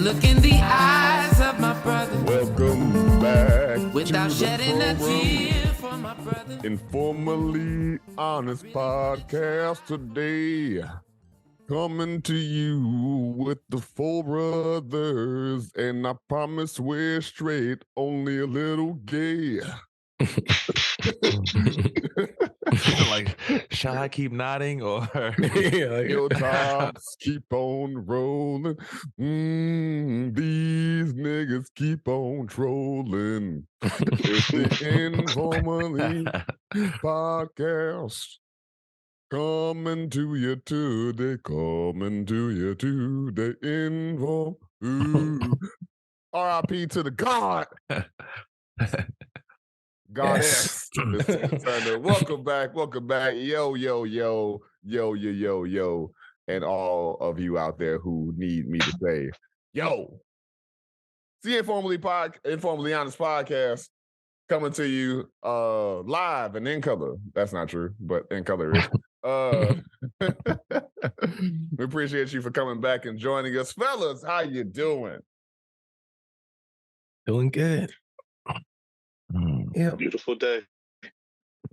Look in the eyes of my brother. Welcome back Without to shedding the a tear for my brother. InforMILLy Honest Podcast today. Coming to you with the full brothers, and I promise we're straight, only a little gay. Like, shall I keep nodding or Hilltops keep on rolling. These niggas keep on trolling. It's the InforMILLy Podcast. Coming to you today, Info. R.I.P. to the God. Goddess. Yes. Welcome back. Yo. And all of you out there who need me to say, yo. See InforMILLy Honest Podcast coming to you live and in color. That's not true, but in color is. We appreciate you for coming back and joining us. Fellas, how you doing? Doing good. Yeah. Beautiful day.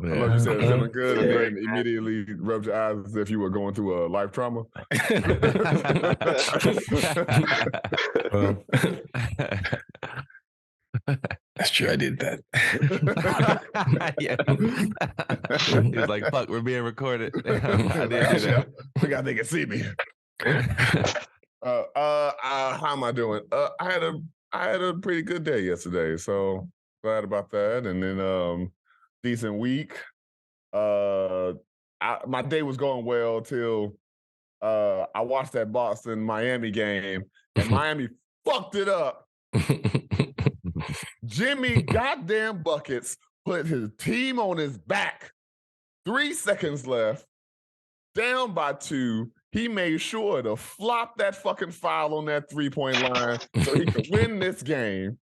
I love you said feeling good and then immediately rubbed your eyes as if you were going through a life trauma. That's true. I did that. He's like, fuck, we're being recorded. I think they can see me. How am I doing? I had a pretty good day yesterday, so glad about that. And then decent week. My day was going well till I watched that Boston-Miami game, and Miami fucked it up. Jimmy goddamn Buckets put his team on his back. 3 seconds left. Down by 2. He made sure to flop that fucking foul on that 3-point line so he could win this game.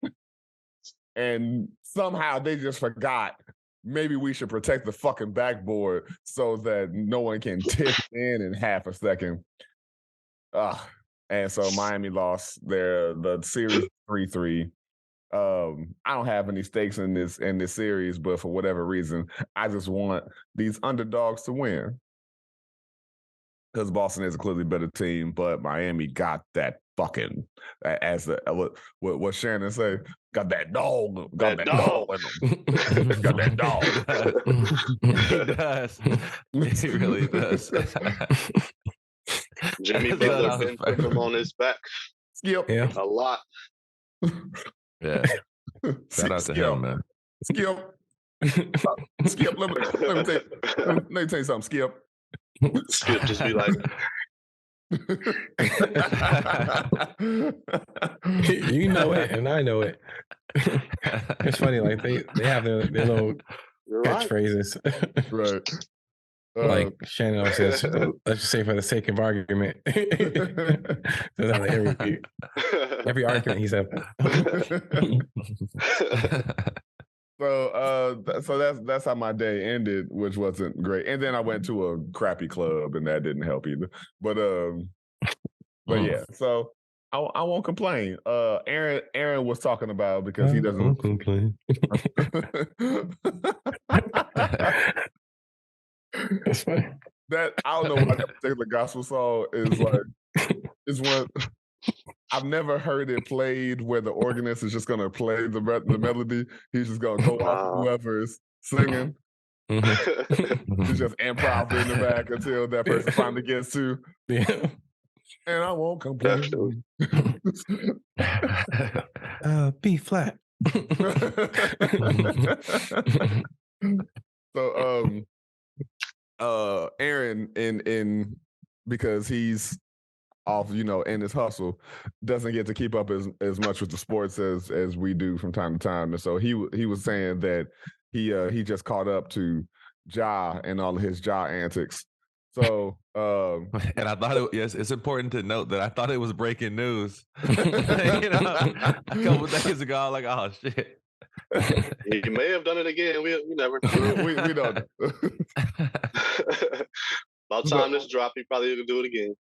And somehow they just forgot maybe we should protect the fucking backboard so that no one can tip in half a second. And so Miami lost the series 3-3. I don't have any stakes in this series, but for whatever reason, I just want these underdogs to win. Because Boston is a clearly better team, but Miami got that fucking, as what Shannon say, got that dog. Got that dog in them. Got that dog. He does. He really does. Jimmy Butler been putting him on his back. Skip. Yeah. A lot. Yeah. Shout out to him, man. Skip. Let me tell you something, Skip. Skip just be like, you know it, and I know it. It's funny, like they have their little catchphrases. Right. Like Shannon always says, let's just say for the sake of argument. So every argument he's having. So that's how my day ended, which wasn't great. And then I went to a crappy club, and that didn't help either. But yeah. So I won't complain. Aaron was talking about because he doesn't complain. That's funny. That I don't know why that particular gospel song is one. I've never heard it played where the organist is just gonna play the melody. He's just gonna go off whoever is singing. He's just improv in the back until that person finally gets to. Yeah. And I won't complain. B flat. So Aaron in because he's off, in his hustle, doesn't get to keep up as much with the sports as we do from time to time. And so he was saying that he just caught up to Ja and all of his Ja antics. So and I thought it's important to note that I thought it was breaking news. A couple days ago, I was like, oh shit. He may have done it again. We never know. we don't. About time this drop, he probably gonna do it again.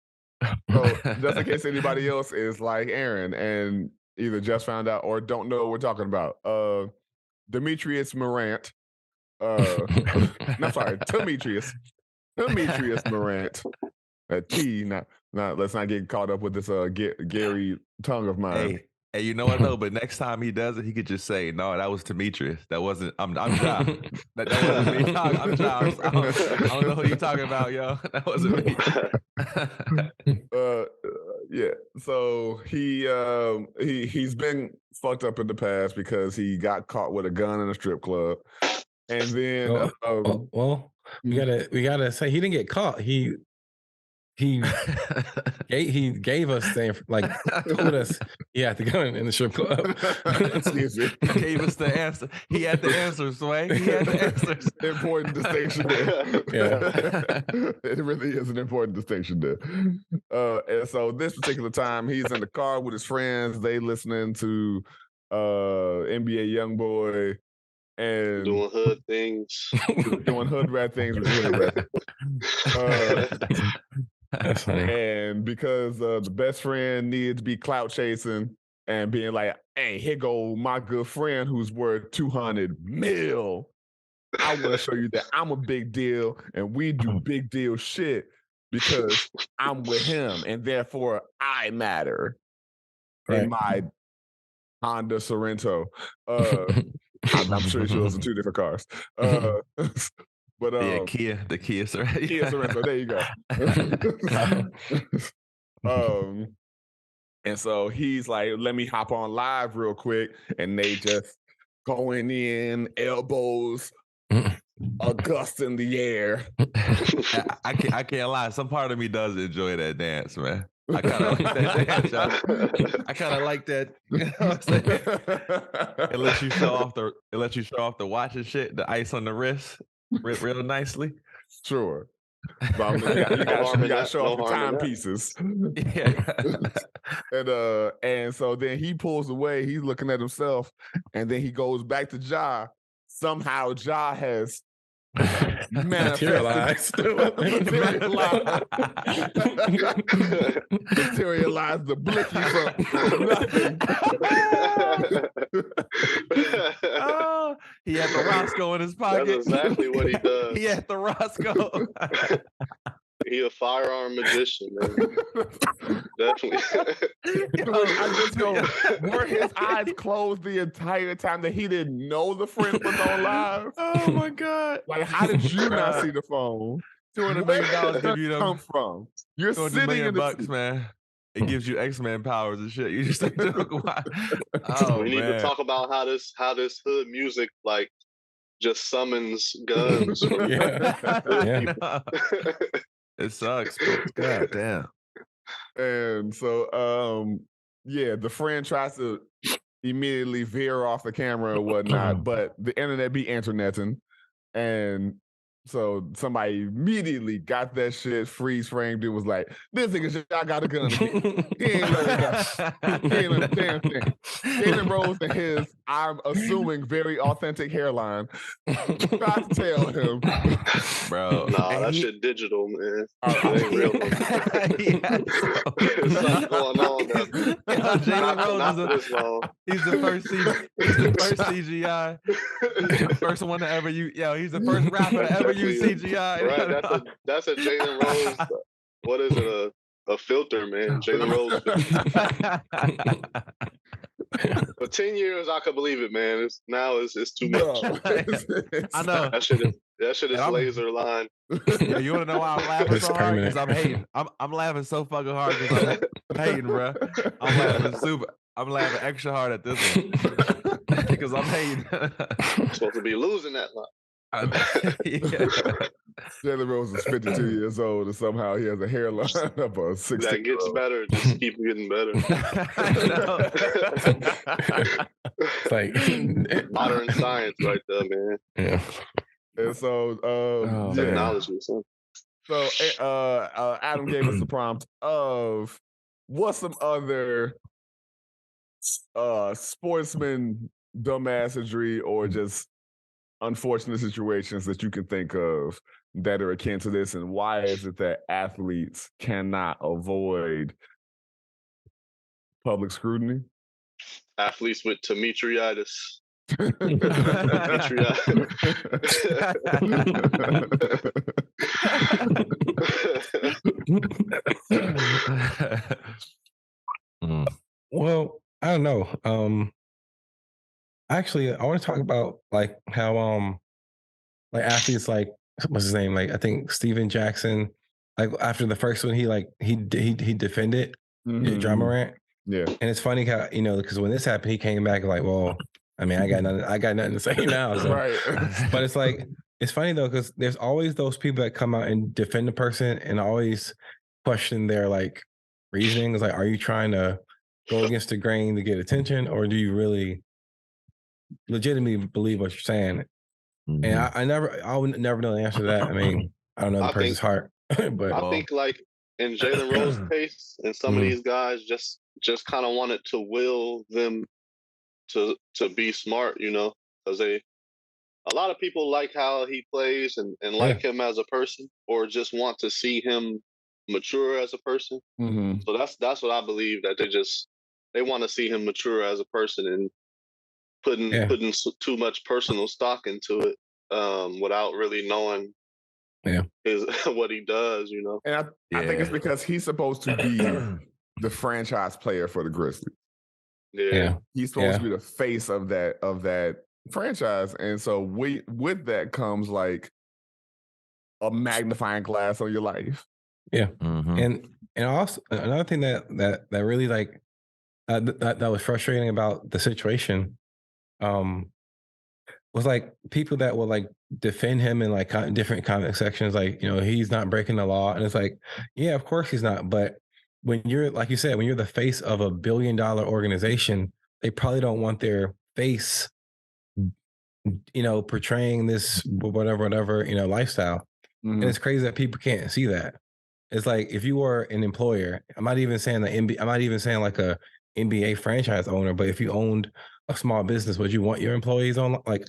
So just in case anybody else is like Aaron and either just found out or don't know what we're talking about, Demetrius Morant. I'm sorry, Demetrius Morant. T. Not. Let's not get caught up with this Gary tongue of mine. Hey, you know what though? But next time he does it, he could just say, "No, that was Demetrius. That wasn't. I'm Ja. that wasn't me. I'm Ja. I don't know who you talking about, yo. That wasn't me." Yeah. So he's been fucked up in the past because he got caught with a gun in a strip club, and then well, we gotta say he didn't get caught. He gave us told us he had the gun in the strip club. Excuse me. Gave us the answer. He had the answers, Sway. He had the answers. Important distinction there. Yeah. It really is an important distinction there. And so this particular time, he's in the car with his friends. They listening to NBA YoungBoy and doing hood things, doing hood rat things with hood rat. That's funny. And because the best friend needed to be clout chasing and being like, "Hey, here go my good friend who's worth 200 mil. I want to show you that I'm a big deal and we do big deal shit because I'm with him and therefore I matter." Right. In my Honda Sorrento. I'm sure those are two different cars. But the Kia Sorrento. Kia Sorrento, there you go. And so he's like, "Let me hop on live real quick," and they just going in, elbows, a gust in the air. I can't lie. Some part of me does enjoy that dance, man. I kind of like that dance. I kind of like that. You know what I'm saying? It lets you show off the watch and shit, the ice on the wrist, real nicely. Sure. But you got to show off the timepieces. Yeah. And so then he pulls away. He's looking at himself, and then he goes back to Ja. Somehow Ja has materialized the blicky from nothing. Oh, he had the Roscoe in his pocket. That's exactly what he does. He had the Roscoe. He a firearm magician, man. Definitely. I just go, were his eyes closed the entire time that he didn't know the friend was on live? Oh my God. Like, how did you not see the phone? $200 million give you them. Come from? You're $200 sitting million in the bucks, man. It gives you X-Men powers and shit. You just oh, we need to talk about how this hood music like just summons guns. Yeah. It sucks. God damn. And so, yeah, the friend tries to immediately veer off the camera and whatnot, but the internet be interneting. And so somebody immediately got that shit freeze framed and was like, "This nigga I got a gun." He ain't learned that. He ain't learned a damn thing. Jalen Rose and his, I'm assuming, very authentic hairline tried to tell him, bro. Nah, that shit digital, man. It ain't real. There's something going on there. Jalen Rose he's the first CGI. He's the first one to ever use. He's the first rapper to ever use CGI. Right, that's a Jalen Rose. What is it? A filter, man. Jalen Rose. For 10 years, I could believe it, man. It's too much. I know that shit is laser line. Yeah, you want to know why I'm laughing so hard? Because I'm hating. I'm laughing so fucking hard because I'm hating, bro. I'm laughing extra hard at this one because I'm hating. Supposed to be losing that line. Jalen Rose is 52 years old, and somehow he has a hairline of a 60. That gets better. Just keep getting better. It's like modern science, right there, man. Yeah. And so, technology. So, Adam gave us the prompt of what's some other sportsman dumbassery or just unfortunate situations that you can think of that are akin to this, and why is it that athletes cannot avoid public scrutiny? Athletes with Demetriitis. Well, I don't know. Actually, I want to talk about like how like athletes like what's his name? Like I think Steven Jackson. Like after the first one, he defended Ja Morant. Yeah. And it's funny how, because when this happened, he came back like, well, I mean, I got nothing to say now. So. Right. But it's like, it's funny though, because there's always those people that come out and defend the person and always question their like reasoning. It's like, are you trying to go against the grain to get attention, or do you really legitimately believe what you're saying? And I would never know the answer to that. I mean, I don't know the person's heart, but I think like in Jalen Rose case and some of these guys just kind of wanted to will them to be smart, because a lot of people like how he plays and like him as a person, or just want to see him mature as a person. So that's what I believe, that they want to see him mature as a person and putting too much personal stock into it without really knowing what he does, And I think it's because he's supposed to be the franchise player for the Grizzlies. Yeah. He's supposed to be the face of that franchise. And so with that comes like a magnifying glass on your life. Yeah. And also another thing that really like that was frustrating about the situation was like people that will like defend him in like different comment sections, like, he's not breaking the law. And it's like, yeah, of course he's not. But when you're, like you said, when you're the face of $1 billion organization, they probably don't want their face, portraying this whatever, lifestyle. And it's crazy that people can't see that. It's like if you were an employer, I'm not even saying like a NBA franchise owner, but if you owned a small business, would you want your employees on like,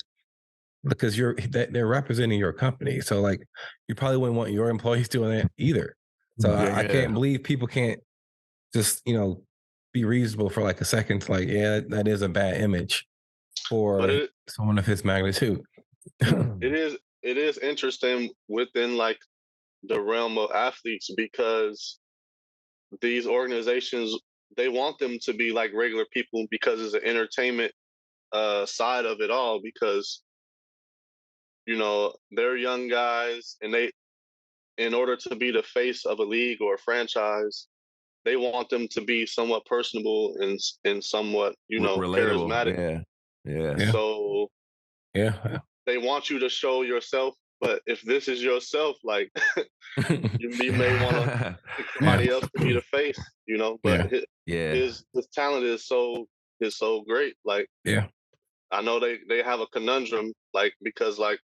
because they're representing your company. So like you probably wouldn't want your employees doing that either. So I can't believe people can't just, be reasonable for like a second to like, yeah, that is a bad image for someone of his magnitude. It is interesting within like the realm of athletes, because these organizations, they want them to be like regular people because it's an entertainment side of it all, because they're young guys, and in order to be the face of a league or a franchise, they want them to be somewhat personable and somewhat relatable. charismatic. So they want you to show yourself, but if this is yourself, like you may want to pick somebody else to be the face, but his talent is so great. Like I know they have a conundrum, like, because like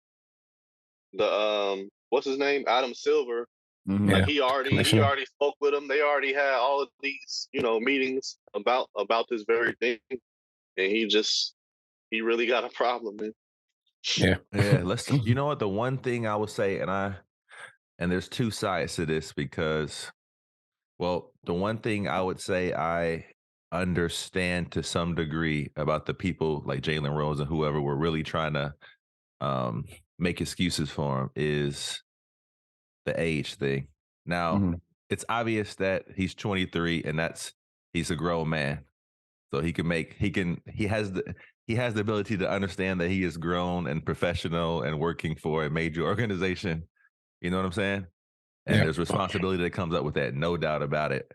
the what's his name, Adam Silver, like he already spoke with him. They already had all of these meetings about this very thing, and he really got a problem, man. Let's you know what, the one thing I would say, and there's two sides to this, because the one thing I would say I understand to some degree about the people like Jalen Rose and whoever were really trying to make excuses for him is the age thing. Now, it's obvious that he's 23 and he's a grown man. So he has the ability to understand that he is grown and professional and working for a major organization. You know what I'm saying? And there's responsibility that comes up with that, no doubt about it.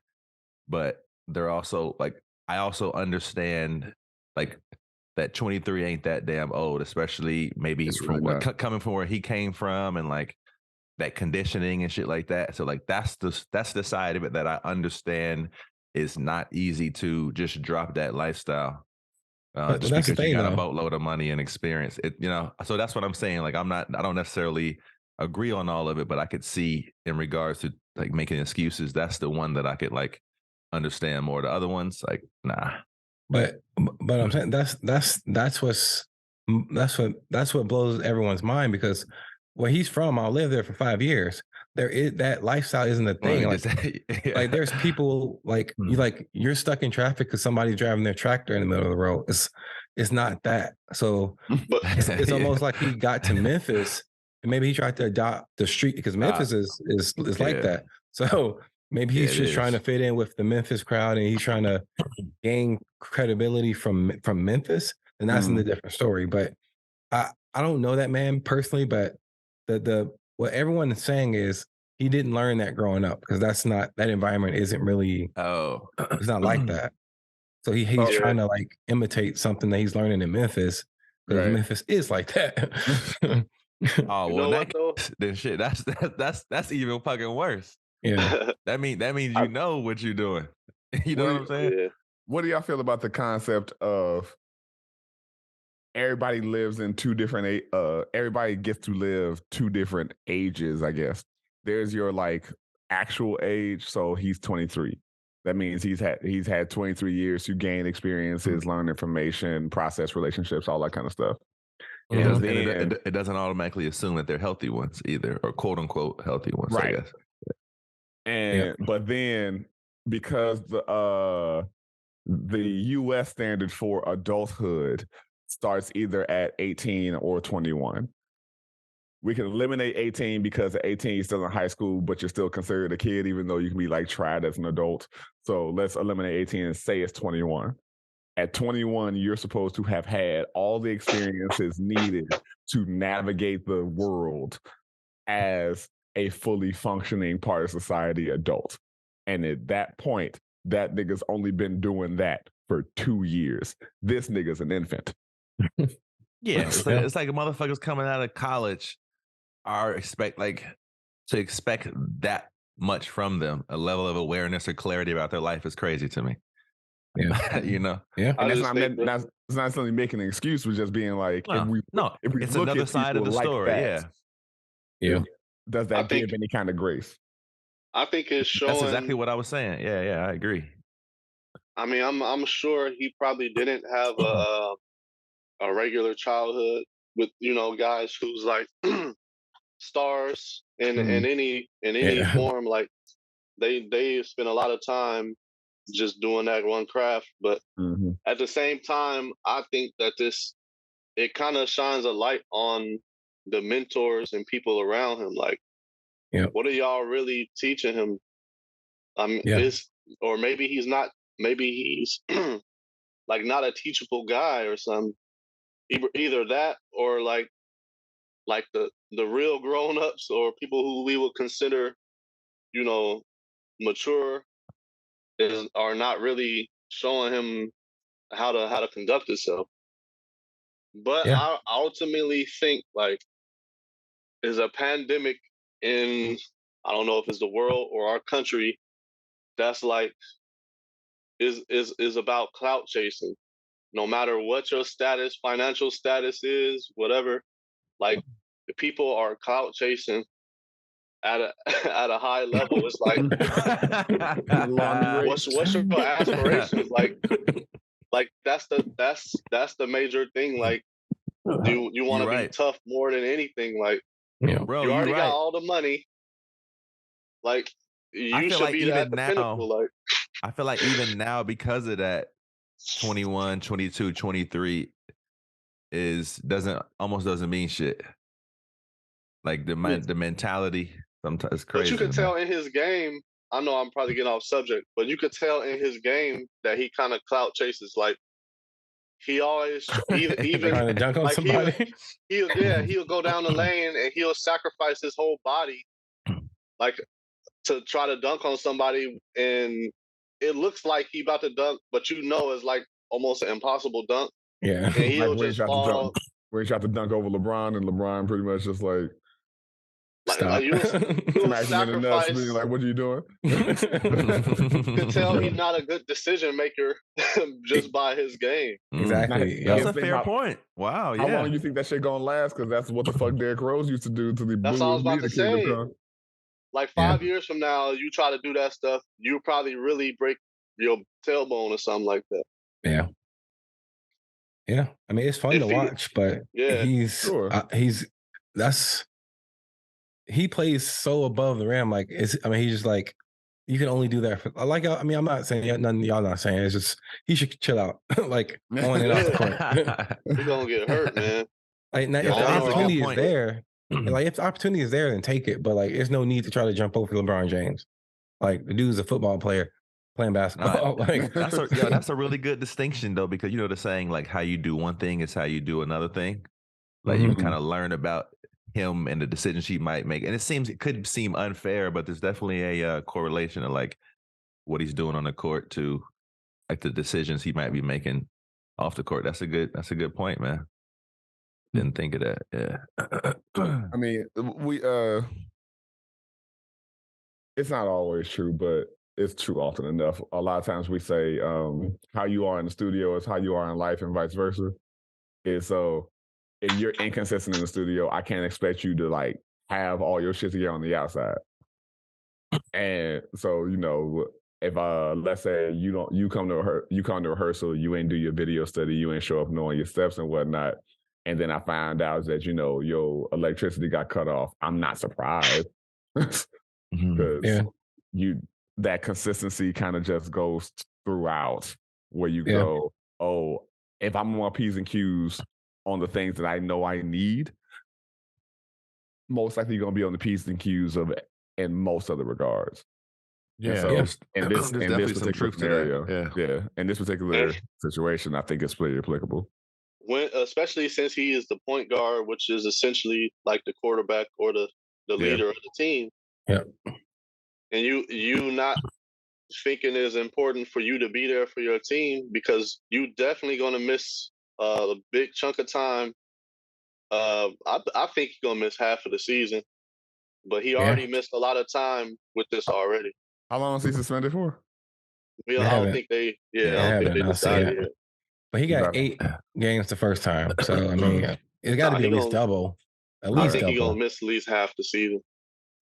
But they're also like, I also understand like that 23 ain't that damn old, especially maybe coming from where he came from and like that conditioning and shit like that. So like that's the side of it that I understand is not easy to just drop that lifestyle. Just because you got a boatload of money and experience. So that's what I'm saying. Like I don't necessarily agree on all of it, but I could see in regards to like making excuses, that's the one that I could like understand more. The other ones, like, nah. But I'm saying that's what's that's what blows everyone's mind, because where he's from, I lived there for 5 years. There is that lifestyle isn't a thing. Like there's people like you're stuck in traffic because somebody's driving their tractor in the middle of the road. It's not that. So But it's almost like he got to Memphis and maybe he tried to adopt the street, because Memphis is like that. So maybe he's just trying to fit in with the Memphis crowd and he's trying to gain credibility from Memphis, and that's a different story. But I don't know that man personally, but the what everyone is saying is he didn't learn that growing up, because that environment isn't really it's not like that. So he's trying to like imitate something that he's learning in Memphis, because Memphis is like that. Oh well, then shit. That's even fucking worse. Yeah, that means you know what you're doing. You know what I'm saying? Yeah. What do y'all feel about the concept of everybody lives in two different everybody gets to live two different ages, I guess. There's your like actual age, so he's 23. That means he's had 23 years to gain experiences, learn information, process relationships, all that kind of stuff. It doesn't automatically assume that they're healthy ones either, or quote unquote healthy ones, right? I guess. And but then because the U.S. standard for adulthood starts either at 18 or 21. We can eliminate 18 because at 18 you're still in high school, but you're still considered a kid, even though you can be like tried as an adult. So let's eliminate 18 and say it's 21. At 21, you're supposed to have had all the experiences needed to navigate the world as a fully functioning part of society adult. And at that point, that nigga's only been doing that for 2 years. This nigga's an infant. Yeah, it's like motherfuckers coming out of college are expect that much from them. A level of awareness or clarity about their life is crazy to me. Yeah, you know. Yeah, and that's not necessarily making an excuse. We're just being like, if we it's look another at side of the like story. That, does that give any kind of grace? I think it's showing. That's exactly what I was saying. Yeah, I agree. I mean, I'm sure he probably didn't have a regular childhood with guys who's like stars in any form. Like they spend a lot of time just doing that one craft. But at the same time, I think that it kind of shines a light on the mentors and people around him. Like, what are y'all really teaching him? Or maybe he's not. Maybe he's like not a teachable guy or something. Either that or like the real grown-ups or people who we would consider, mature are not really showing him how to conduct himself. But I ultimately think like is a pandemic in, I don't know if it's the world or our country, that's like is about clout chasing. No matter what your status, financial status is, whatever, like if people are clout chasing at a at a high level, it's like what's your aspirations? Like that's the major thing. Like you want to be tough more than anything. Like bro, you already got all the money. Like you should be at the pinnacle. Like I feel like even now, because of that, 21, 22, 23 almost doesn't mean shit. Like the mentality sometimes is crazy. But you could tell in his game, I know I'm probably getting off subject, but you could tell in his game that he kind of clout chases. Like he always even trying to dunk on like somebody. He'll go down the lane and he'll sacrifice his whole body like to try to dunk on somebody, and it looks like he about to dunk, but it's like almost an impossible dunk. Yeah, and he'll like just fall. Where he tried to dunk over LeBron, and LeBron pretty much just like stop. You'll smacking in the nuts, being like, "What are you doing?" You can tell he's not a good decision maker just by his game. Exactly. That's a fair point. Wow. How long do you think that shit gonna last? Because that's what the fuck Derrick Rose used to do to the That's all I was about to say. Like 5 years from now, you try to do that stuff, you probably really break your tailbone or something like that. Yeah. Yeah, I mean it's fun If to he- watch, but Yeah. Sure. he plays so above the rim. Like he's just like you can only do that for like. I mean, I'm not saying nothing. Y'all not saying it's just he should chill out, like on and off the court. He gonna get hurt, man. Like now, Yeah, if the that is a good opportunity is point. there, like if the opportunity is there, then take it. But like, there's no need to try to jump over LeBron James. Like the dude's a football player playing basketball. Like that's a really good distinction though, because you know the saying like how you do one thing is how you do another thing. Like you Mhm. can kind of learn about him and the decisions he might make, and it could seem unfair, but there's definitely a correlation of like what he's doing on the court to like the decisions he might be making off the court. That's a good point, man. Didn't think of that. Yeah. I mean, it's not always true, but it's true often enough. A lot of times we say how you are in the studio is how you are in life and vice versa. And so if you're inconsistent in the studio, I can't expect you to like have all your shit together on the outside. And so, if let's say you come to rehearsal, you ain't do your video study, you ain't show up knowing your steps and whatnot, and then I find out that your electricity got cut off, I'm not surprised because Yeah. that consistency kind of just goes throughout where you Yeah. go, oh, if I'm on P's and Q's on the things that I know I need, most likely you're gonna be on the P's and Q's of it in most other regards. Yeah, And so in this definitely some particular truth to scenario, that. yeah, in this particular situation, I think it's pretty applicable. Especially since he is the point guard, which is essentially like the quarterback or the leader of the team. Yeah. And you not thinking it is important for you to be there for your team because you definitely gonna miss a big chunk of time. I think he's gonna miss half of the season, but he already missed a lot of time with this already. How long is he suspended for? I don't think they decided yet. But he got 8 games the first time, so I mean, it's got to be at least double. At least I think double. he's gonna miss at least half the season.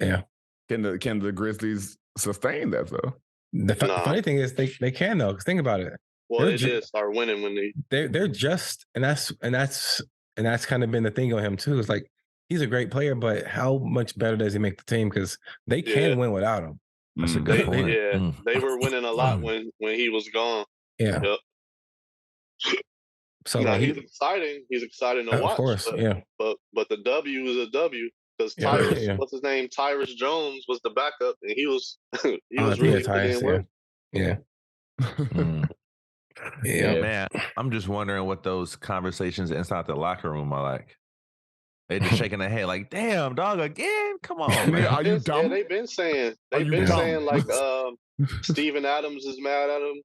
Yeah. Can the Grizzlies sustain that though? The funny thing is they can though. Cause think about it. Well, they did start winning when they're just and that's kind of been the thing on him too. It's like he's a great player, but how much better does he make the team? Because they can win without him. That's a good point. They were winning a lot when he was gone. Yeah. Yep. So now, like, he's exciting. He's exciting to watch. Of course, but the W is a W because Tyrus, what's his name? Tyrus Jones was the backup, and he was really putting in work. Yeah. Yeah, man. I'm just wondering what those conversations inside the locker room are like. They just shaking their head like, "Damn, dog, again? Come on, man." Are you dumb? Yeah, they've been saying like Steven Adams is mad at him,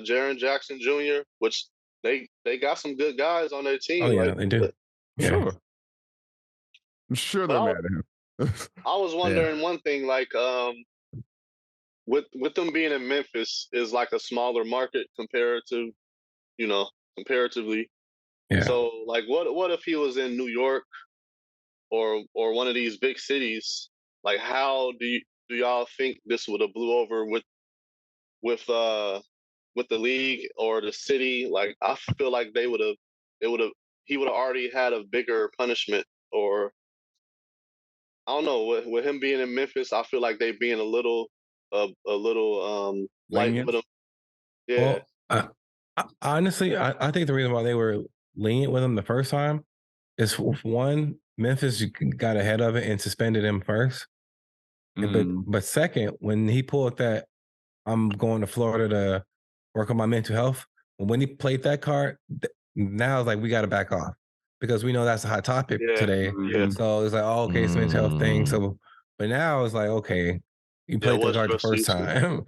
Jaren Jackson Jr., which they got some good guys on their team. Oh yeah, they do. Sure. I'm sure they're mad at him. I was wondering one thing, like with them being in Memphis is like a smaller market comparatively. Yeah. So like what if he was in New York or one of these big cities? Like how do y'all think this would have blew over with the league or the city? Like I feel like he would have already had a bigger punishment, or I don't know, with him being in Memphis, I feel like they being a little light with him. Yeah. Well, honestly, I think the reason why they were lenient with him the first time is one, Memphis got ahead of it and suspended him first. But second, when he pulled that, I'm going to Florida to work on my mental health. When he played that card, now it's like we got to back off because we know that's a hot topic today. Yeah. So it's like, oh, okay, it's a mental health thing. So, but now it's like, okay, you played that card the first time,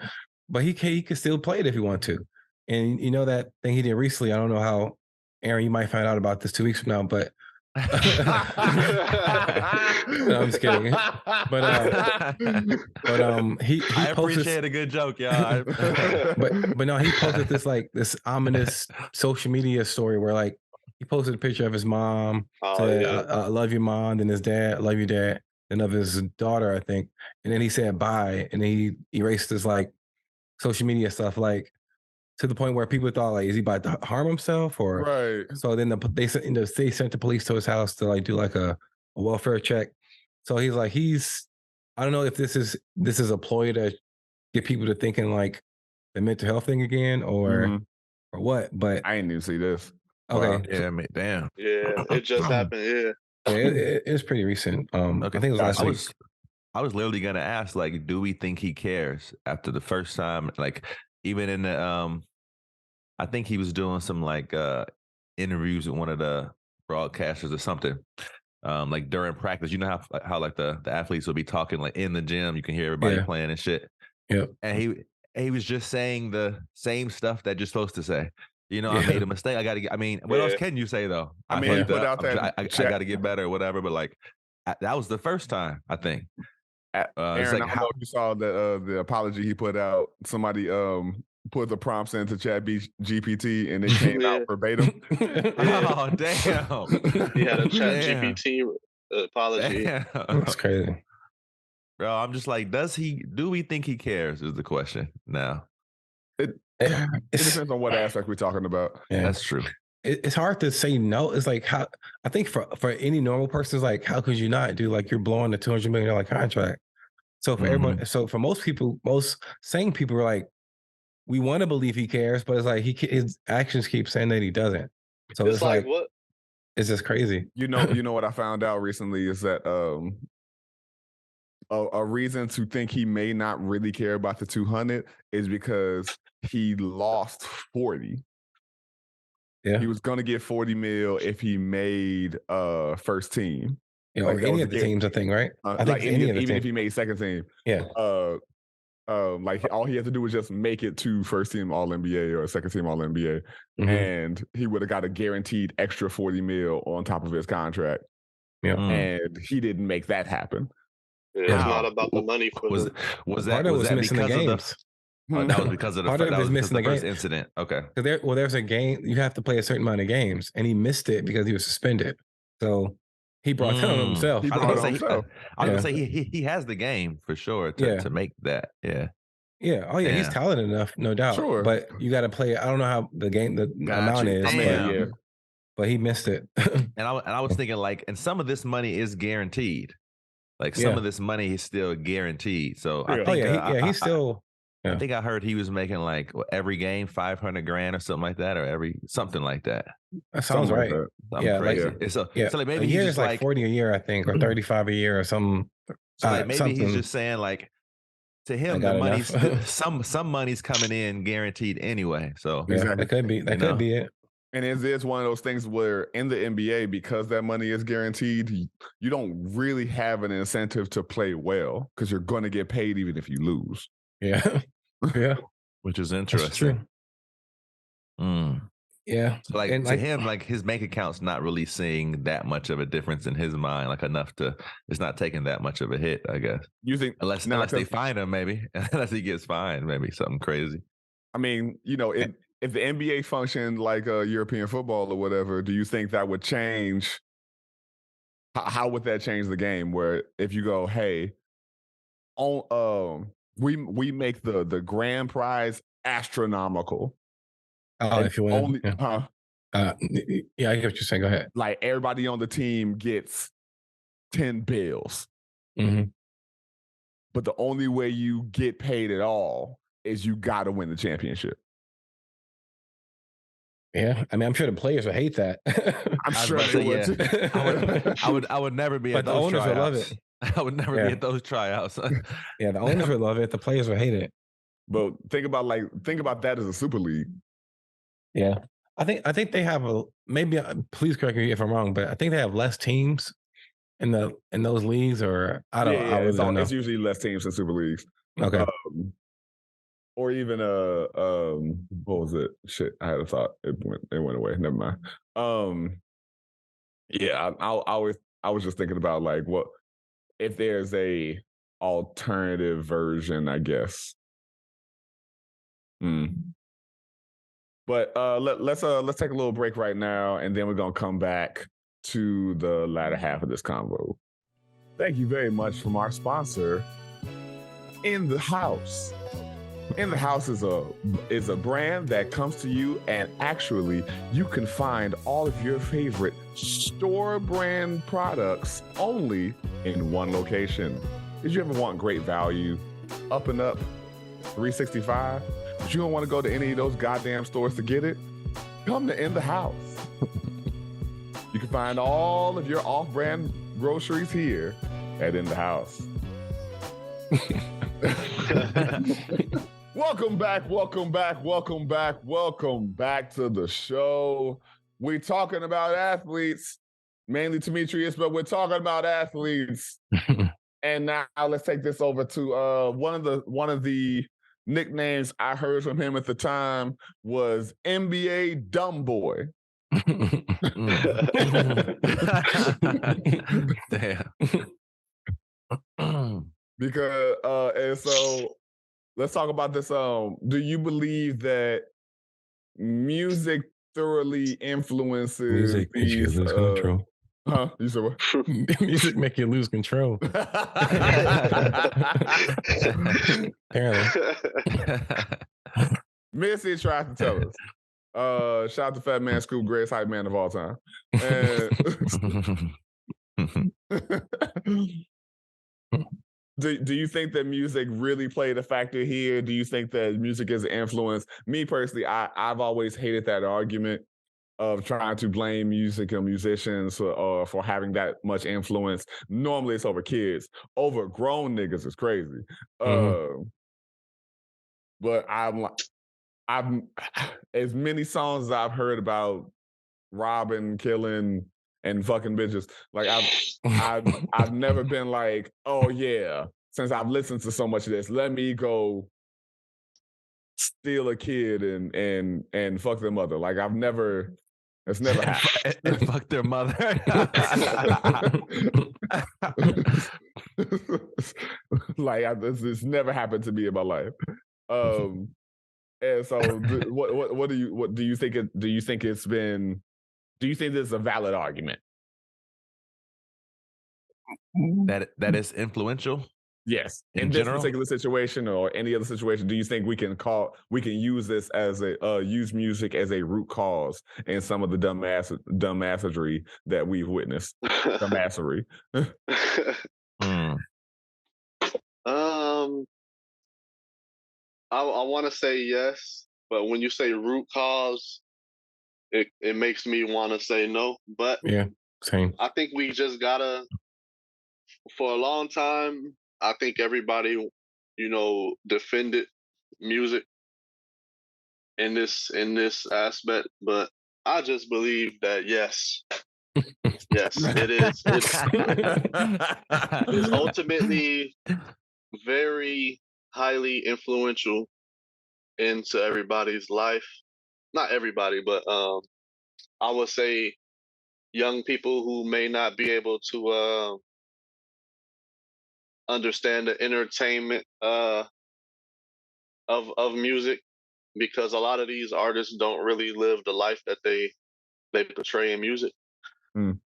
but he could still play it if he want to. And you know that thing he did recently. I don't know how, Aaron, you might find out about this 2 weeks from now, but. No, I'm just kidding. But he I appreciate a good joke, y'all. but no, he posted this ominous social media story where like he posted a picture of his mom, said, I love you, mom, then his dad, I love you, dad, and of his daughter, I think, and then he said bye, and then he erased his like social media stuff. Like, to the point where people thought like, is he about to harm himself or? Right. So then they sent the police to his house to like do like a welfare check. So he's like, I don't know if this is a ploy to get people to thinking like the mental health thing again or what. But I didn't even see this. okay, Wow. Yeah, man, damn. Yeah, it just happened. Yeah. it's pretty recent. Okay. I think it was last week. I was literally gonna ask, like, do we think he cares after the first time? Like, even in the I think he was doing some like interviews with one of the broadcasters or something. Like during practice, you know how like the athletes will be talking like in the gym, you can hear everybody playing and shit. Yeah. And he was just saying the same stuff that you're supposed to say. You know, I made a mistake. I gotta get. I mean, what else can you say though? I mean, he put out that I gotta get better or whatever. But like, that was the first time, I think. Aaron, like, I don't know if you saw the apology he put out. Somebody put the prompts into Chat GPT and it came out verbatim. Oh damn! He had a Chat GPT apology. Damn. That's crazy. Bro, I'm just like, do we think he cares is the question now. It depends on what aspect we're talking about. Yeah. That's true. It's hard to say no. It's like how I think for any normal person, it's like, how could you not do, like, you're blowing a $200 million contract. So for everyone, so for most people, most sane people are like, we want to believe he cares, but it's like his actions keep saying that he doesn't. So it's like what? It's just crazy. You know what I found out recently is that a reason to think he may not really care about the 200 is because he lost 40. Yeah, he was gonna get 40 mil if he made first team. Yeah, like, or any of the teams, I think, right? I think like even if he made second team. Yeah. Like all he had to do was just make it to first team All NBA or second team All NBA, and he would have got a guaranteed extra 40 mil on top of his contract. Yeah, and he didn't make that happen. Yeah, it's not about the money for was that missing the games. That was because of the first incident. Okay. There's a game you have to play a certain amount of games, and he missed it because he was suspended. So he brought that on himself. I was gonna say he has the game for sure to make that. Yeah. Yeah. Oh yeah, he's talented enough, no doubt. Sure. But you got to play. I don't know how the amount is. But he missed it. and I was thinking, like, and some of this money is guaranteed. Like some of this money is still guaranteed. So I think he's still. I think I heard he was making like every game $500,000 or something like that, or something like that. That sounds right. Crazy. So like maybe a year is like 40 a year, I think, or 35 a year, or something. So like maybe he's just saying, like, to him, the money's some money's coming in guaranteed anyway. So that could be it. And it's one of those things where in the NBA, because that money is guaranteed, you don't really have an incentive to play well because you're going to get paid even if you lose. Yeah. Yeah. Which is interesting. Yeah. So like to him, like his bank account's not really seeing that much of a difference in his mind, like enough it's not taking that much of a hit, I guess. You think unless they find him, maybe. Unless he gets fined, maybe something crazy. I mean, if the NBA functioned like European football or whatever, do you think that would change? How would that change the game? Where if you go, hey, we make the grand prize astronomical. Oh, if you win, I get what you're saying. Go ahead. Like everybody on the team gets 10 bills, but the only way you get paid at all is you got to win the championship. Yeah, I mean, I'm sure the players would hate that. I'm sure they would. I would never be at those owners tryouts. would love it. I would never be at those tryouts. Yeah, the owners would love it. The players would hate it. But think about that as a super league. Yeah, I think they have maybe. Please correct me if I'm wrong, but I think they have less teams in those leagues, or I don't know. It's usually less teams in super leagues. Okay. Or even what was it? Shit, I had a thought. It went away. Never mind. Yeah, I was just thinking about like what if there's a alternative version, I guess. But let's take a little break right now, and then we're gonna come back to the latter half of this convo. Thank you very much from our sponsor, In the House. In the House is a brand that comes to you, and actually you can find all of your favorite store brand products only in one location. Did you ever want great value, up and up, 365, but you don't want to go to any of those goddamn stores to get it? Come to In the House. You can find all of your off-brand groceries here at In the House. Welcome back to the show. We're talking about athletes, mainly Demetrius, but we're talking about athletes. And now let's take this over to one of the nicknames I heard from him at the time was NBA Dumb Boy. Damn. Because and so let's talk about this. Do you believe that music thoroughly influences Music makes you lose control. Huh? You said what? Music make you lose control. Apparently. Missy tried to tell us. Shout out to Fat Man Scoop, greatest hype man of all time. And do you think that music really played a factor here? Do you think that music is an influence? Me personally, I've always hated that argument of trying to blame music and musicians for having that much influence. Normally it's over kids. Over grown niggas is crazy. But I've as many songs as I've heard about robbing, killing, and fucking bitches. Like I've never been like, oh yeah, since I've listened to so much of this, let me go steal a kid and fuck their mother. Like it's never happened. And fuck their mother. Like it's never happened to me in my life. And so what do you think do you think this is a valid argument? That is influential? Yes. In this general? particular situation or any other situation, do you think we can use this as use music as a root cause in some of the dumbassery that we've witnessed? Dumbassery. I want to say yes, but when you say root cause, it makes me want to say no. But yeah, same. I think we just gotta. For a long time, I think everybody, defended music in this aspect, but I just believe that yes, it is. It's ultimately very highly influential into everybody's life. Not everybody, but I would say young people who may not be able to understand the entertainment of music, because a lot of these artists don't really live the life that they portray in music. And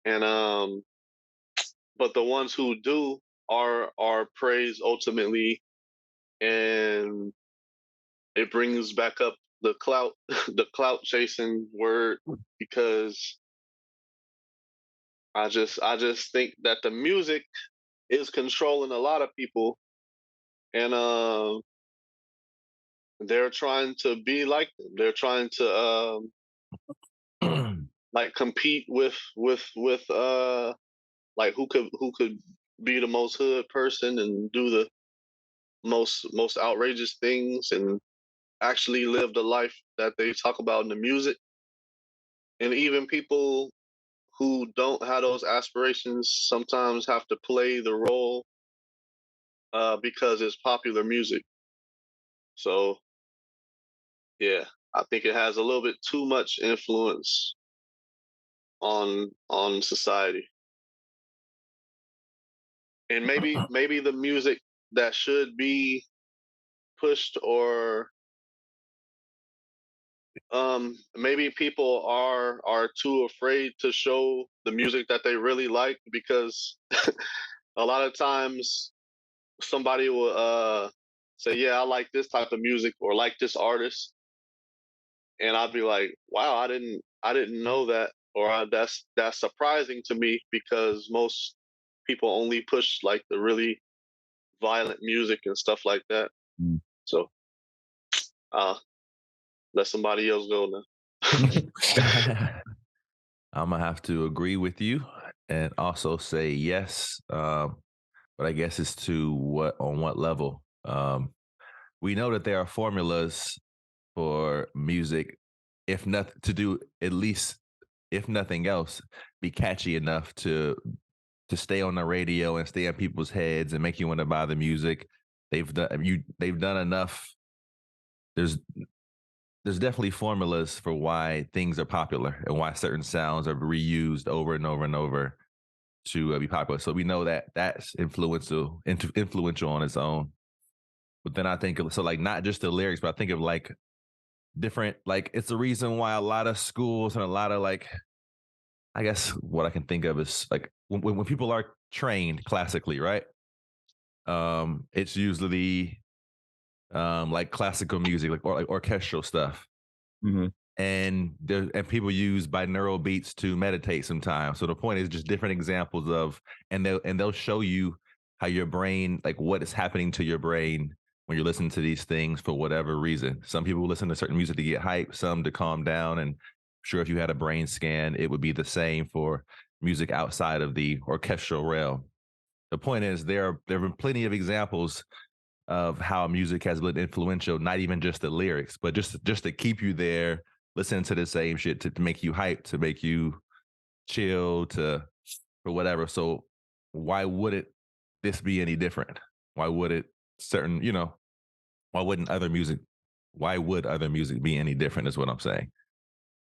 but the ones who do are praised ultimately, and it brings back up the clout the clout chasing word, because I just think that the music is controlling a lot of people, and they're trying to be like them. They're trying to like compete with like who could be the most hood person and do the most outrageous things and actually live the life that they talk about in the music. And even people who don't have those aspirations sometimes have to play the role because it's popular music. So yeah, I think it has a little bit too much influence on society. And maybe the music that should be pushed, or maybe people are too afraid to show the music that they really like, because a lot of times somebody will say, yeah, I like this type of music or like this artist, and I'd be like, wow, I didn't know that, or that's surprising to me because most people only push like the really violent music and stuff like that. Mm. So, let somebody else go now. I'm gonna have to agree with you and also say yes, but I guess it's to what level. We know that there are formulas for music, if not to do at least, if nothing else, be catchy enough to stay on the radio and stay in people's heads and make you want to buy the music. They've done enough. There's definitely formulas for why things are popular and why certain sounds are reused over and over and over to be popular. So we know that that's influential on its own. But then I think so, like not just the lyrics, but I think of like different, like it's the reason why a lot of schools and a lot of like, I guess what I can think of is like when people are trained classically, right? It's usually like classical music, or like orchestral stuff. Mm-hmm. And people use binaural beats to meditate sometimes. So the point is just different examples of, and they'll show you how your brain, like what is happening to your brain when you're listening to these things for whatever reason. Some people listen to certain music to get hype, some to calm down. And sure, if you had a brain scan, it would be the same for music outside of the orchestral realm. The point is there have been plenty of examples of how music has been influential, not even just the lyrics, but just to keep you there, listening to the same shit to make you hype, to make you chill, or whatever. So why wouldn't this be any different? Why would it why would other music be any different is what I'm saying.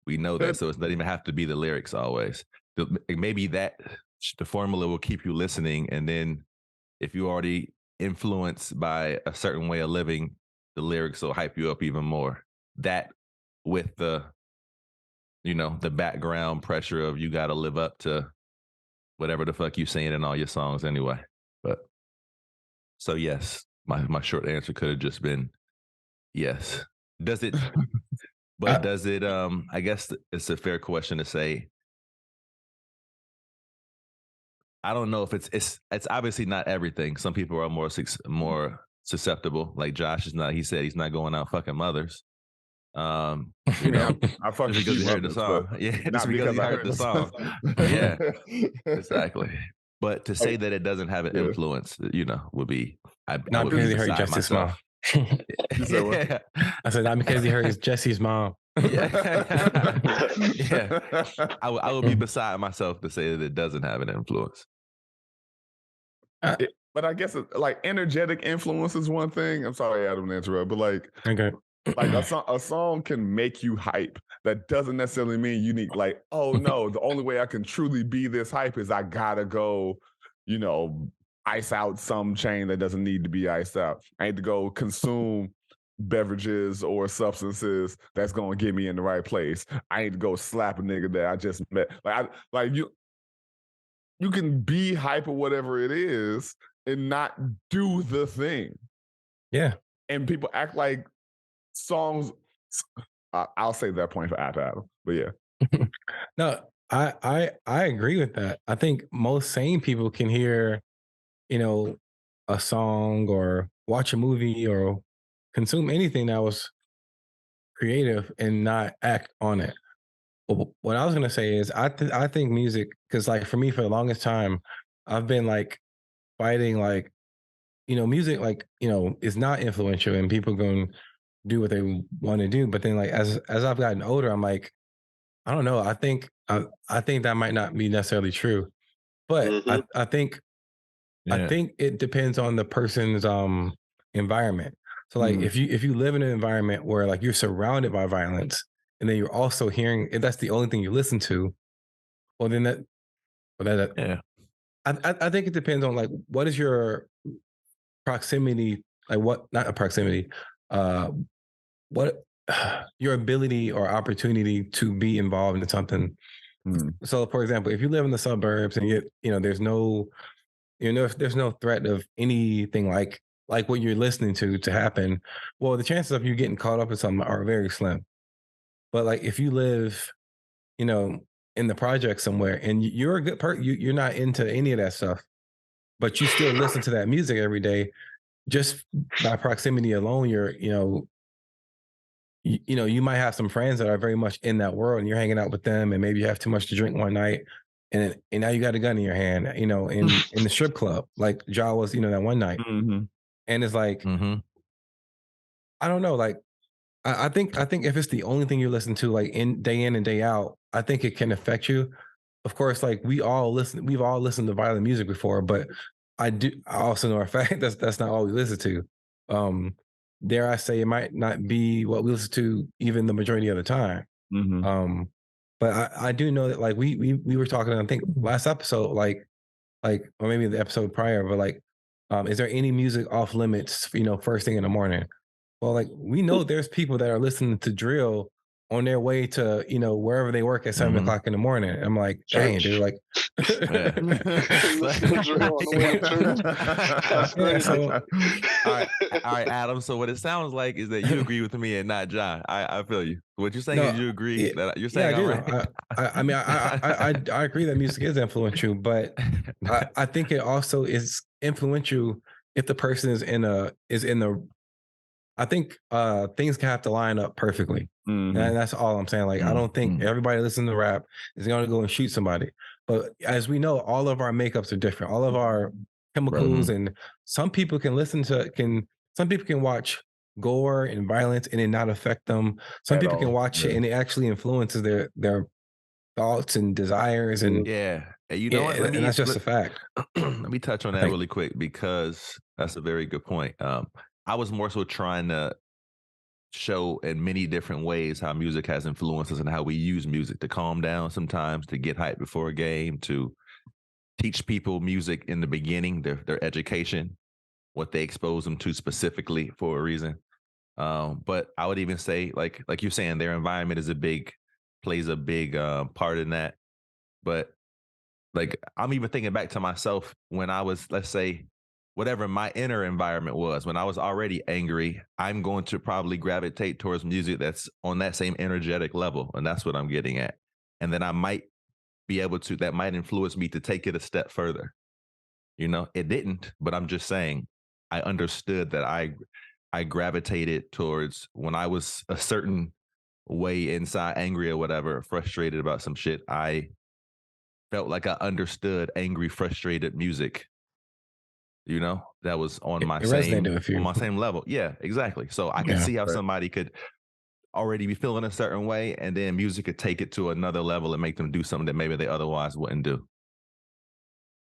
We know that. So it doesn't even have to be the lyrics always. Maybe that the formula will keep you listening. And then if you already influenced by a certain way of living, the lyrics will hype you up even more. That with the background pressure of you got to live up to whatever the fuck you saying in all your songs anyway. But so yes, my short answer could have just been yes. Does it? But does it? I guess it's a fair question to say. I don't know if it's obviously not everything. Some people are more susceptible. Like Josh is not. He said he's not going out fucking mothers. I fucking just because he heard the song. Yeah, just because he heard the song. Yeah, exactly. But to say that it doesn't have an influence, would be not because he heard Jesse's mom. Yeah. I said not because he heard Jesse's mom. Yeah. Yeah. I would be beside myself to say that it doesn't have an influence. But I guess like energetic influence is one thing. I'm sorry, Adam, to interrupt, but like, okay. Like a song can make you hype. That doesn't necessarily mean you need like, oh no, the only way I can truly be this hype is I gotta go, ice out some chain that doesn't need to be iced out. I need to go consume beverages or substances that's gonna get me in the right place. I need to go slap a nigga that I just met. You can be hype or whatever it is and not do the thing. Yeah. And people act like songs. I'll save that point for after Adam, but yeah. No, I agree with that. I think most sane people can hear, a song or watch a movie or consume anything that was creative and not act on it. But what I was gonna say is I think music, because like for me for the longest time, I've been like fighting like, music like, is not influential and people going to do what they want to do. But then like as I've gotten older, I'm like, I don't know. I think that might not be necessarily true. But I think it depends on the person's environment. So like if you live in an environment where like you're surrounded by violence and then you're also hearing, if that's the only thing you listen to, well then I think it depends on like what is your proximity, like what, not a proximity, what your ability or opportunity to be involved in something. So for example, if you live in the suburbs and there's no, there's no threat of anything like like what you're listening to happen, well, the chances of you getting caught up in something are very slim. But like if you live, you know, in the project somewhere and you're a good person, you're not into any of that stuff, but you still listen to that music every day, just by proximity alone, you might have some friends that are very much in that world and you're hanging out with them and maybe you have too much to drink one night and now you got a gun in your hand, in the strip club, like Ja was, that one night. Mhm. And it's like, Mm-hmm. I don't know, like I think if it's the only thing you listen to like in and day out, I think it can affect you. Of course, like we've all listened to violent music before, but I also know a fact that's not all we listen to. Um, dare I say it might not be what we listen to even the majority of the time. Mhm. But I do know that like we were talking, I think last episode, like or maybe the episode prior, but like, is there any music off limits, first thing in the morning? Well, like we know there's people that are listening to drill on their way to, wherever they work at 7 o'clock in the morning. I'm like, dang, Church. dude, like Listen to drill on the way to church. That's Yeah, crazy. so All right, Adam. So what it sounds like is that you agree with me and not John. I feel you. What you're saying is you agree that you're yeah, I saying I'm do. right. I mean, I agree that music is influential, but I think it also is influential if the person is in the. I think things can have to line up perfectly. Mhm. And that's all I'm saying. Like, I don't think everybody listening to rap is going to go and shoot somebody. But as we know, all of our makeups are different. All of our chemicals, and some people can some people can watch gore and violence and it not affect them. Some At people can all. watch it Yeah. and it actually influences their thoughts and desires. And Yeah. And you know what? and that's just a fact. Let me touch on that Thank- really quick because that's a very good point. I was more so trying to show in many different ways how music has influenced us and how we use music to calm down sometimes, to get hyped before a game, to teach people music in the beginning, their education, what they expose them to specifically for a reason. But I would even say, like you're saying, their environment plays a big part in that. But like I'm even thinking back to myself when I was, let's say, whatever my inner environment was, when I was already angry, I'm going to probably gravitate towards music that's on that same energetic level. And that's what I'm getting at. And then I might be able to, that might influence me to take it a step further. It didn't, but I'm just saying, I understood that I gravitated towards when I was a certain way inside, angry or whatever, frustrated about some shit. I felt like I understood angry, frustrated music, that was on my It resonated with you. same level. Yeah, exactly. So I can Yeah, see how right. somebody could already be feeling a certain way, and then music could take it to another level and make them do something that maybe they otherwise wouldn't do.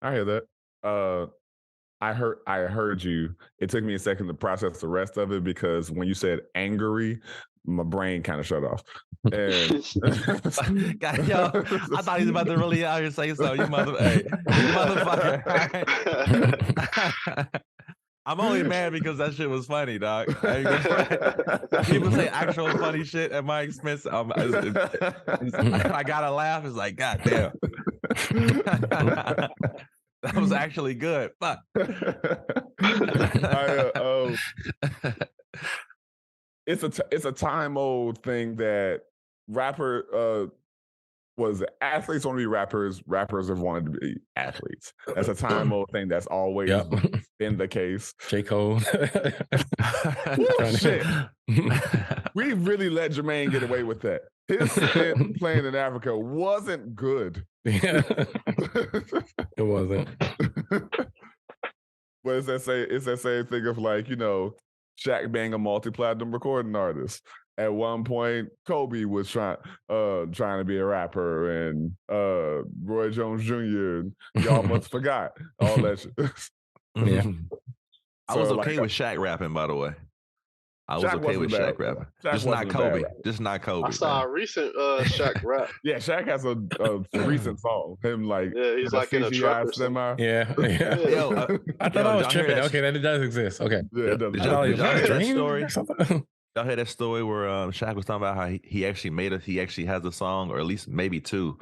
I hear that. I heard you. It took me a second to process the rest of it because when you said angry, my brain kind of shut off. And God, yo, I thought he was about to really out here say so. You motherfucker. I'm only mad because that shit was funny, dog. People say actual funny shit at my expense. I gotta laugh. It's like, God damn. That was actually good. Fuck. It's a time old thing that athletes want to be rappers. Rappers have wanted to be athletes. That's a time old thing that's always been the case. J. Cole. Shit. We really let Jermaine get away with that. His stint playing in Africa wasn't good. Yeah. It wasn't. But it's that same thing of like, Shaq being a multi-platinum recording artist. At one point, Kobe was trying to be a rapper, and Roy Jones Jr. and y'all must forgot all that shit. Yeah. I was okay with Shaq rapping, by the way. I was okay with Shaq rapping. Just not Kobe. Just not Kobe. I saw a recent Shaq rap. Yeah, Shaq has a recent song. Him he's like in a truck or semi. Yeah. Yo, I thought I was tripping. that Okay, that does exist. Okay. Yeah, it does. Did y'all hear that story? Something? Y'all heard that story where Shaq was talking about how he actually he actually has a song, or at least maybe two,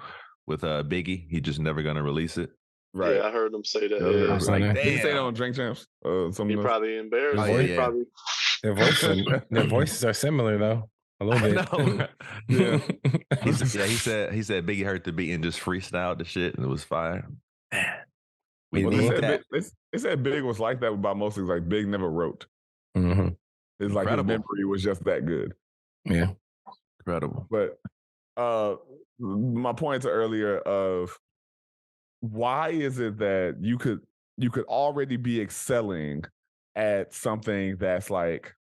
with Biggie. He just never gonna release it. Right. Yeah, I heard him say that. Yeah, I heard Yeah. I him was say like, that. damn. Did he say that on Drink Champs? He Something else? probably embarrassed. Oh, He yeah. probably Their voices are similar though, a little bit. No. Yeah. He said Biggie heard the beat and just freestyled the shit and it was fire. Man, we Well, need that. they said Big was like that about most things. Like Big never wrote. Mhm. It's like his Incredible. memory was just that good. Yeah. Incredible. But my point earlier of why is it that you could already be excelling at something that's like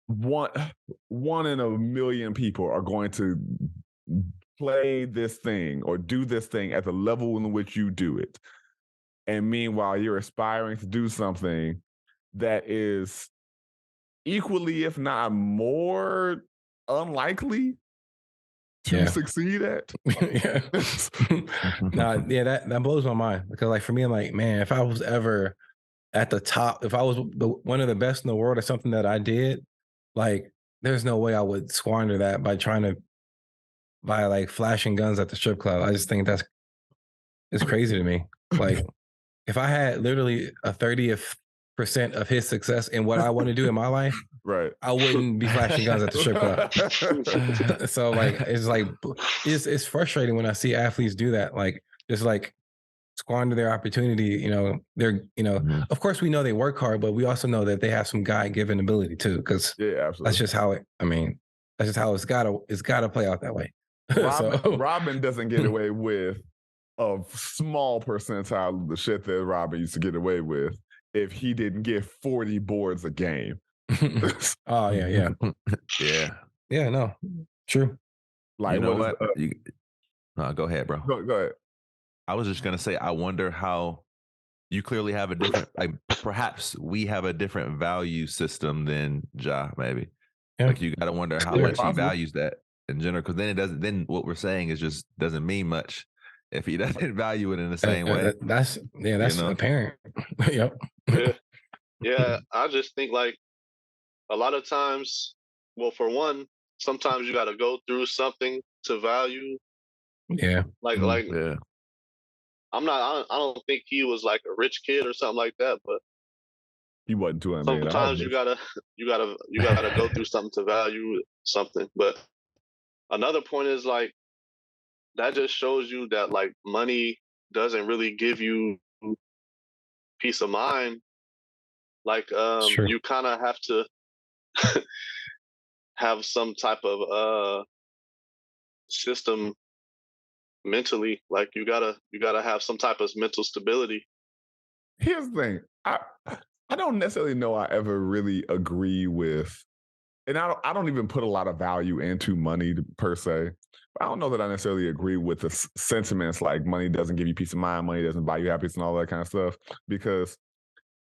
one in a million people are going to play this thing or do this thing at the level in which you do it. And meanwhile, you're aspiring to do something that is equally, if not more, unlikely to succeed at. Yeah. That blows my mind because, like, for me, I'm like, man, if I was ever at the top, if I was one of the best in the world at something that I did, like, there's no way I would squander that by like flashing guns at the strip club. I just think it's crazy to me. Like, if I had literally a 30th% of his success in what I want to do in my life, right, I wouldn't be flashing guns at the strip club. So like, it's frustrating when I see athletes do that. Like, just like squander their opportunity. Of course we know they work hard, but we also know that they have some God-given ability too. Because that's just how it's gotta play out that way. Robin doesn't get away with a small percentile of the shit that Robin used to get away with if he didn't get 40 boards a game. Oh yeah. Yeah, no. True. Like, you know what? Go ahead, bro. Go ahead. I was just gonna say, I wonder how you clearly have a different, like, perhaps we have a different value system than Ja, maybe. Yeah. Like, you gotta wonder how much he values that in general, because then what we're saying is just doesn't mean much if he doesn't value it in the same way. That's apparent. Yep. Yeah. I just think, like, a lot of times, well, for one, sometimes you got to go through something to value. Yeah. Like, yeah. I don't think he was like a rich kid or something like that, but he wasn't $200 million. Sometimes you gotta go through something to value something. But another point is, like, that just shows you that, like, money doesn't really give you peace of mind. Like, you kind of have to have some type of system mentally. Like, you gotta have some type of mental stability. Here's the thing. I don't necessarily know I ever really agree with, and I don't even put a lot of value into money per se. I don't know that I necessarily agree with the sentiments like money doesn't give you peace of mind, money doesn't buy you happiness and all that kind of stuff, because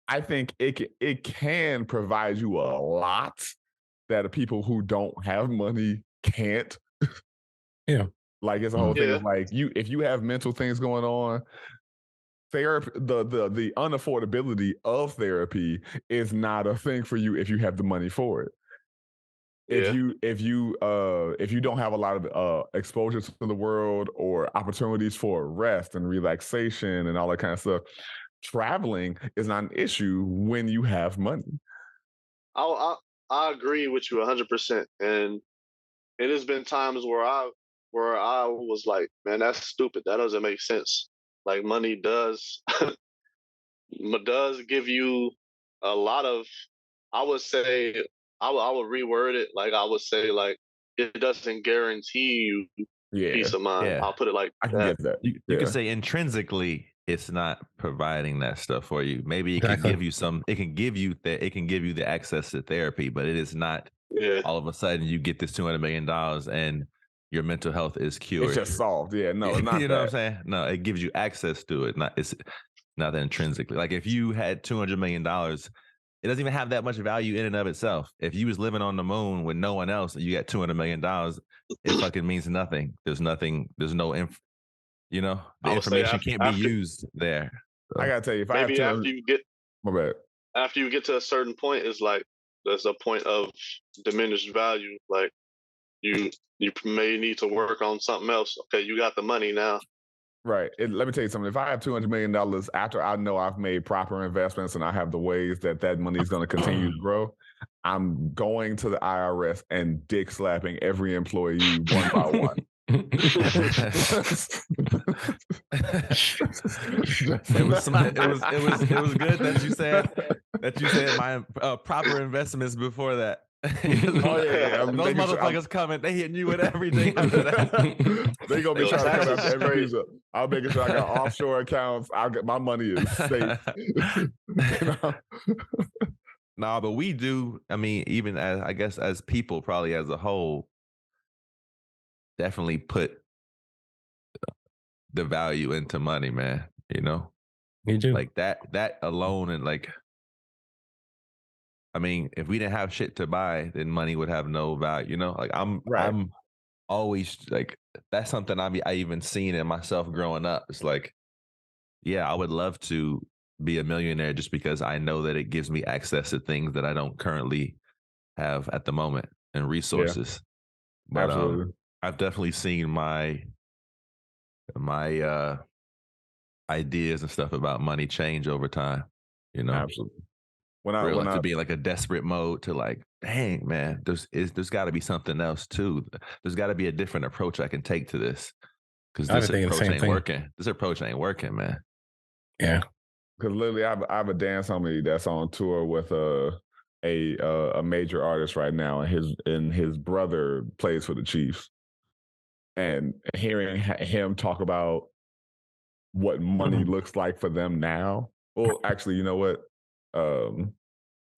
I think it can provide you a lot that people who don't have money can't. Yeah. Like, it's a whole thing of, like, if you have mental things going on, therapy, the unaffordability of therapy is not a thing for you if you have the money for it. If you don't have a lot of exposure to the world or opportunities for rest and relaxation and all that kind of stuff, traveling is not an issue when you have money. I agree with you 100%, and it has been times where I was like, man, that's stupid. That doesn't make sense. Like, money does give you a lot of, I would say, I would reword it. Like, I would say, like, it doesn't guarantee you peace of mind. Yeah. I'll put it like I can get that. You can say intrinsically it's not providing that stuff for you. Maybe it can give you the access to therapy, but it is not all of a sudden you get this $200 million and your mental health is cured. It's just solved. Yeah, no, it's not. You know what I'm saying? No, it gives you access to it. It's not that intrinsically. Like, if you had $200 million, it doesn't even have that much value in and of itself. If you was living on the moon with no one else and you got $200 million, it fucking means nothing. There's no the information can't be used there. So. I gotta tell you, if maybe after you get to a certain point, it's like there's a point of diminished value. Like, you may need to work on something else. Okay, you got the money now. Right. Let me tell you something. If I have $200 million after I know I've made proper investments and I have the ways that money is going to continue to grow, I'm going to the IRS and dick slapping every employee one by one. It was good that you said my proper investments before that. Oh yeah. Those motherfuckers coming, they hitting you with everything after that. They gonna be trying to come after every user. I'm making sure I got offshore accounts. I'll get my money is safe. Nah, but we do. I mean, even as I guess as people, probably as a whole, definitely put the value into money, man. You know, You do. like that alone, and like, I mean, if we didn't have shit to buy, then money would have no value. You know, like I'm always like, that's something I even seen in myself growing up. It's like, yeah, I would love to be a millionaire just because I know that it gives me access to things that I don't currently have at the moment and resources. Yeah, but absolutely. I've definitely seen my ideas and stuff about money change over time. You know, absolutely. When to be like a desperate mode to like, dang man, there's got to be something else too. There's got to be a different approach I can take to this because this approach ain't working. This approach ain't working, man. Yeah, because literally, I have a dance homie that's on tour with a major artist right now, and his brother plays for the Chiefs, and hearing him talk about what money looks like for them now. Well, actually, you know what?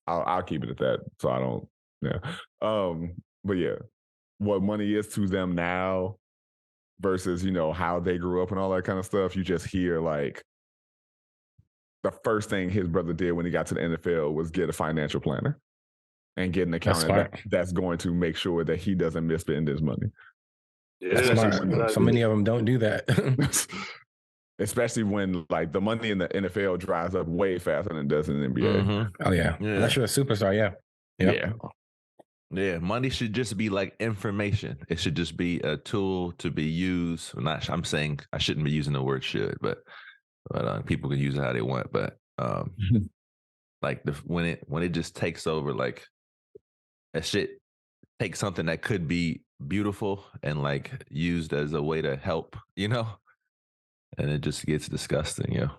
I'll keep it at that, so I don't. Yeah. But yeah, what money is to them now versus how they grew up and all that kind of stuff. You just hear like the first thing his brother did when he got to the NFL was get a financial planner and get an accountant that's going to make sure that he doesn't misspend his money. Yeah, so many of them don't do that. Especially when like the money in the NFL dries up way faster than it does in the NBA. Mm-hmm. Oh yeah. Unless you're a superstar, yeah. Money should just be like information. It should just be a tool to be used. I'm saying I shouldn't be using the word should, but people can use it how they want. But like when it just takes over, like that shit takes something that could be beautiful and like used as a way to help, and it just gets disgusting,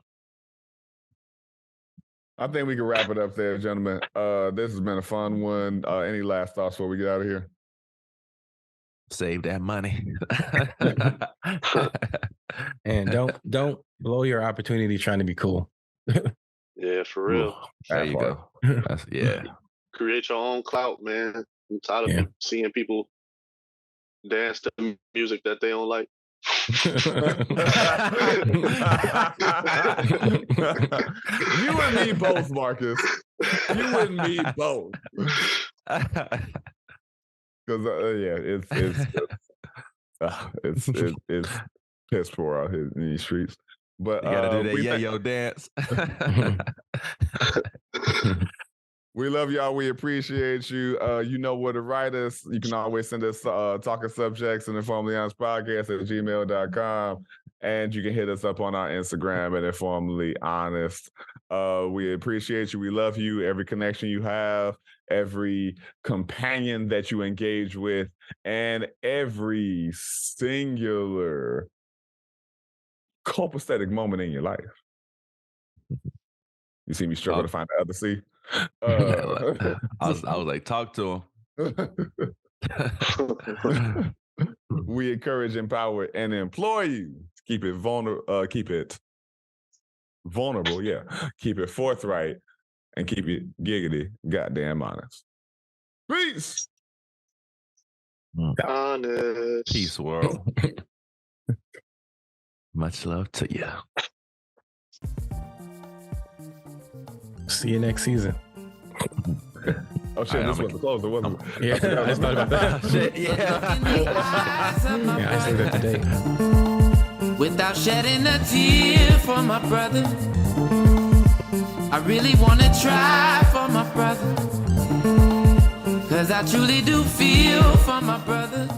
I think we can wrap it up there, gentlemen. This has been a fun one. Any last thoughts before we get out of here? Save that money. And don't blow your opportunity trying to be cool. Yeah, for real. There you go. Yeah. Create your own clout, man. I'm tired of seeing people dance to music that they don't like. You and me both, Marcus. You and me both. Because it's piss poor out here in these streets. But you gotta do that yayo dance. We love y'all. We appreciate you. You know where to write us. You can always send us talking subjects and InforMILLy Honest Podcast at gmail.com. And you can hit us up on our Instagram at InforMILLy Honest. We appreciate you. We love you. Every connection you have, every companion that you engage with, and every singular copacetic moment in your life. You see me struggle to find the other C? I was like, talk to him. We encourage, empower, and employ you to keep it vulnerable. Keep it forthright, and keep it giggity goddamn honest. Peace. Honest. Peace, world. Much love to you. See you next season. Oh shit, this was closer, wasn't it? Yeah, I just thought about that. Shit, yeah. I saved that today. Without shedding a tear for my brother, I really want to try for my brother, 'cause I truly do feel for my brother.